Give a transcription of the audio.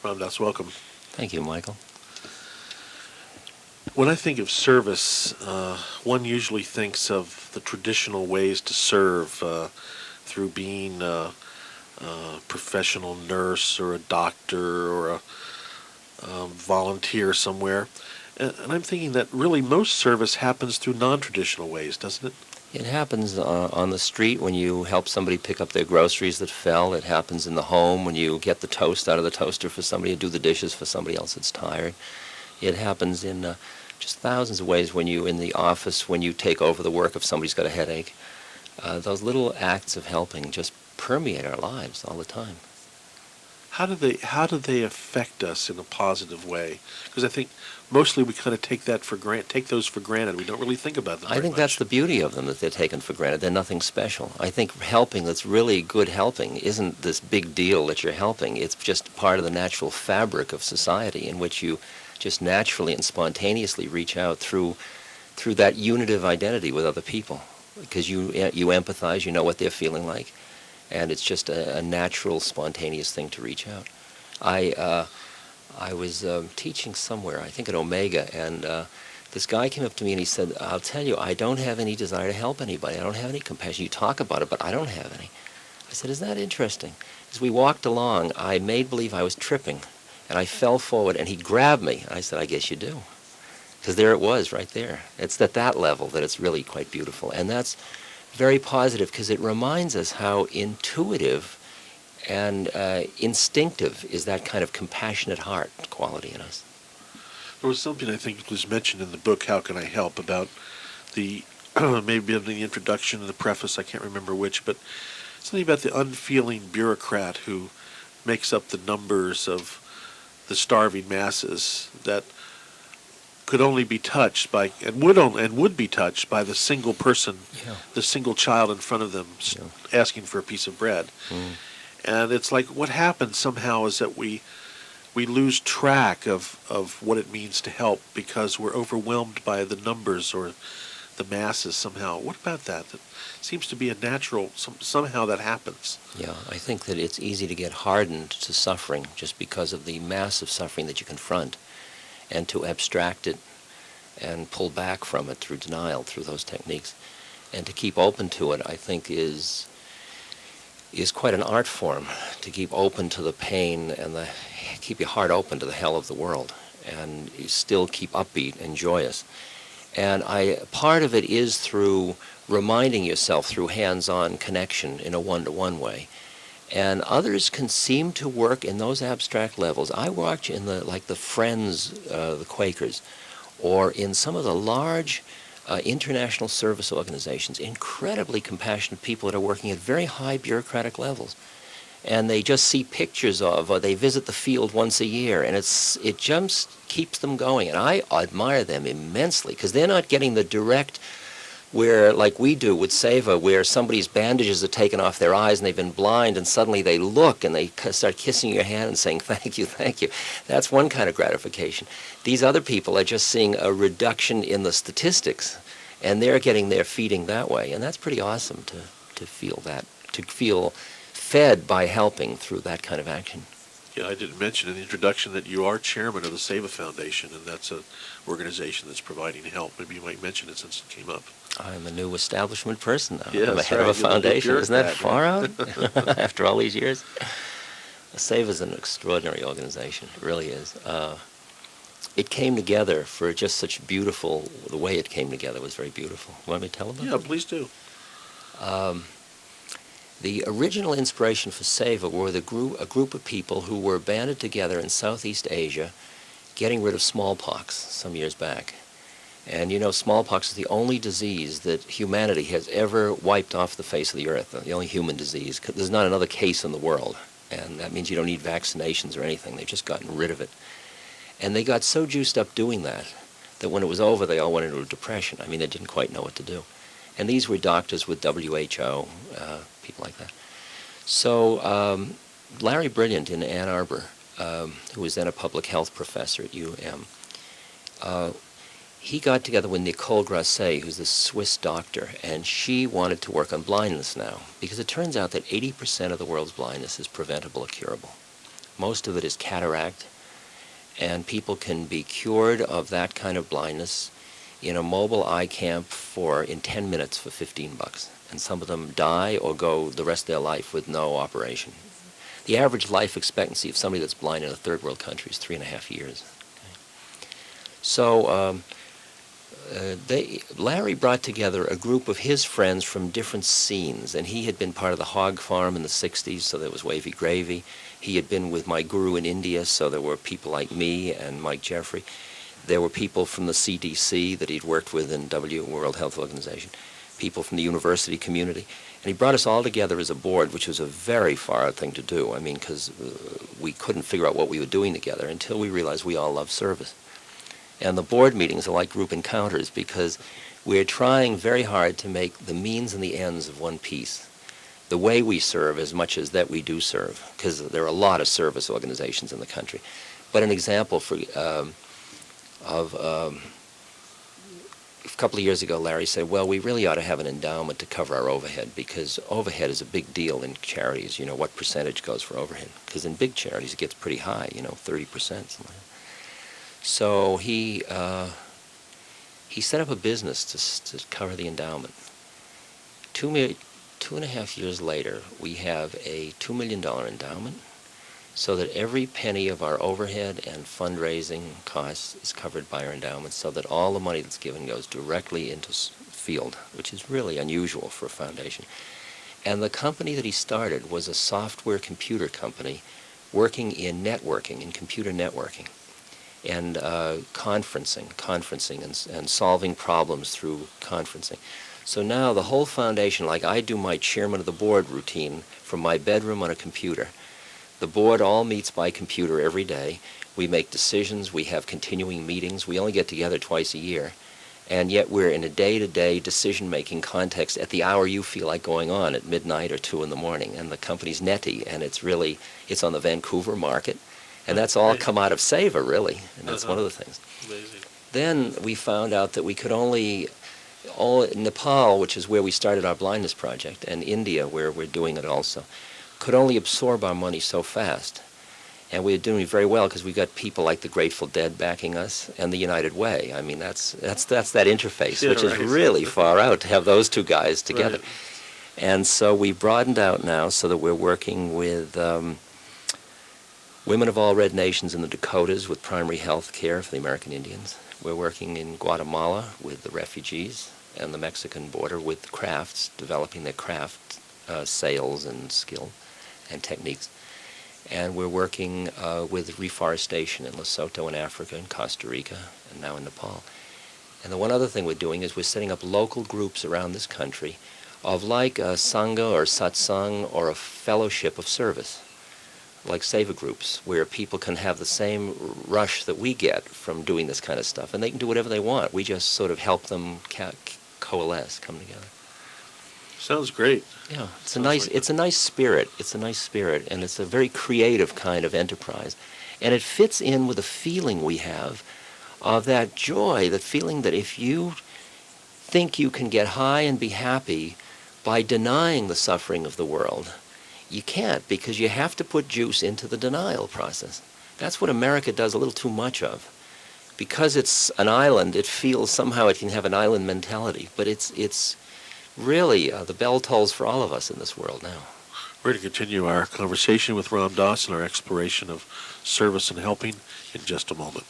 Ram Dass, welcome. Thank you, Michael. When I think of service, one usually thinks of the traditional ways to serve through being a professional nurse or a doctor or a volunteer somewhere. And I'm thinking that really most service happens through non-traditional ways, doesn't it? It happens on the street when you help somebody pick up their groceries that fell. It happens in the home when you get the toast out of the toaster for somebody to do the dishes for somebody else that's tired. It happens in just thousands of ways when you, in the office, when you take over the work of somebody's got a headache. Those little acts of helping just permeate our lives all the time. How do they affect us in a positive way? Because I think mostly we kind of take those for granted. We don't really think about them. I think that's the beauty of them, that they're taken for granted. They're nothing special. I think helping that's really good helping isn't this big deal that you're helping. It's just part of the natural fabric of society in which you just naturally and spontaneously reach out through that unitive identity with other people, because you empathize, you know what they're feeling like. And it's just a natural, spontaneous thing to reach out. I was teaching somewhere, I think at Omega, and this guy came up to me and he said, "I'll tell you, I don't have any desire to help anybody. I don't have any compassion. You talk about it, but I don't have any." I said, "Isn't that interesting?" As we walked along, I made believe I was tripping, and I fell forward, and he grabbed me. I said, "I guess you do." Because there it was, right there. It's at that level that it's really quite beautiful. And that's very positive, because it reminds us how intuitive and instinctive is that kind of compassionate heart quality in us. There was something I think was mentioned in the book, How Can I Help, about the, maybe in the introduction and the preface, I can't remember which, but something about the unfeeling bureaucrat who makes up the numbers of the starving masses that could only be touched by, and would be touched by the single person, the single child in front of them asking for a piece of bread. And it's like what happens somehow is that we lose track of what it means to help because we're overwhelmed by the numbers or the masses somehow. What about that? That seems to be a natural, somehow that happens. Yeah, I think that it's easy to get hardened to suffering just because of the massive suffering that you confront, and to abstract it and pull back from it through denial, through those techniques. And to keep open to it, I think, is quite an art form, to keep open to the pain and keep your heart open to the hell of the world, and you still keep upbeat and joyous. And part of it is through reminding yourself through hands-on connection in a one-to-one way. And others can seem to work in those abstract levels. I watch in the Friends, the Quakers, or in some of the large international service organizations, incredibly compassionate people that are working at very high bureaucratic levels. And they just see pictures of, or they visit the field once a year, and it just keeps them going. And I admire them immensely, because they're not getting the direct, where, like we do with Seva, where somebody's bandages are taken off their eyes and they've been blind, and suddenly they look and they start kissing your hand and saying, "Thank you, thank you." That's one kind of gratification. These other people are just seeing a reduction in the statistics, and they're getting their feeding that way. And that's pretty awesome to feel that, to feel fed by helping through that kind of action. Yeah, I didn't mention in the introduction that you are chairman of the Seva Foundation, and that's an organization that's providing help. Maybe you might mention it since it came up. I'm a new establishment person now. Yes, I'm the head of a foundation. Isn't that far out? Yeah. After all these years? Seva is an extraordinary organization. It really is. It came together for just such beautiful, the way it came together was very beautiful. Want me to tell about it? Yeah, please do. The original inspiration for Seva were a group of people who were banded together in Southeast Asia getting rid of smallpox some years back. And you know, smallpox is the only disease that humanity has ever wiped off the face of the earth, the only human disease. There's not another case in the world, and that means you don't need vaccinations or anything. They've just gotten rid of it. And they got so juiced up doing that when it was over, they all went into a depression. I mean, they didn't quite know what to do. And these were doctors with WHO, people like that. So Larry Brilliant in Ann Arbor, who was then a public health professor at UM, he got together with Nicole Grasset, who's the Swiss doctor, and she wanted to work on blindness now, because it turns out that 80% of the world's blindness is preventable or curable. Most of it is cataract, and people can be cured of that kind of blindness in a mobile eye camp in 10 minutes for $15. And some of them die or go the rest of their life with no operation. The average life expectancy of somebody that's blind in a third world country is 3.5 years. Okay. So Larry brought together a group of his friends from different scenes, and he had been part of the hog farm in the 60s, so there was Wavy Gravy. He had been with my guru in India, so there were people like me and Mike Jeffrey. There were people from the CDC that he'd worked with in World Health Organization, people from the university community. And he brought us all together as a board, which was a very far-out thing to do. I mean, because we couldn't figure out what we were doing together until we realized we all love service. And the board meetings are like group encounters because we're trying very hard to make the means and the ends of one piece. The way we serve as much as that we do serve, because there are a lot of service organizations in the country. But an example a couple of years ago, Larry said, well, we really ought to have an endowment to cover our overhead, because overhead is a big deal in charities. You know, what percentage goes for overhead? Because in big charities it gets pretty high, 30%. Something like that. So he set up a business to cover the endowment. 2.5 years later, we have a $2 million endowment, so that every penny of our overhead and fundraising costs is covered by our endowment, so that all the money that's given goes directly into field, which is really unusual for a foundation. And the company that he started was a software computer company working in networking, in computer networking, and conferencing and solving problems through conferencing. So now the whole foundation, like I do my chairman of the board routine from my bedroom on a computer. The board all meets by computer every day. We make decisions. We have continuing meetings. We only get together twice a year. And yet we're in a day-to-day decision-making context at the hour you feel like going on, at midnight or 2 in the morning. And the company's Neti, and it's on the Vancouver market. And that's all come out of SAVA, really. And that's one of the things. Amazing. Then we found out that we could only Nepal, which is where we started our blindness project, and India, where we're doing it also, could only absorb our money so fast. And we're doing very well because we've got people like the Grateful Dead backing us and the United Way. I mean, that's that interface, Yeah, which right. is really far out to have those two guys together. Right. And so we broadened out now so that we're working with Women of All Red Nations in the Dakotas with primary health care for the American Indians. We're working in Guatemala with the refugees and the Mexican border with the crafts, developing their craft sales and skill and techniques. And we're working with reforestation in Lesotho in Africa and Costa Rica and now in Nepal. And the one other thing we're doing is we're setting up local groups around this country of like a Sangha or satsang or a fellowship of service, like SAVA groups, where people can have the same rush that we get from doing this kind of stuff, and they can do whatever they want. We just sort of help them coalesce, come together. Sounds great. Yeah, it's Sounds a nice spirit. It's a nice spirit, and it's a very creative kind of enterprise, and it fits in with the feeling we have of that joy, that feeling that if you think you can get high and be happy by denying the suffering of the world, you can't, because you have to put juice into the denial process. That's what America does a little too much of. Because it's an island, it feels somehow it can have an island mentality, but it's really the bell tolls for all of us in this world now. We're going to continue our conversation with Ram Dass and our exploration of service and helping in just a moment.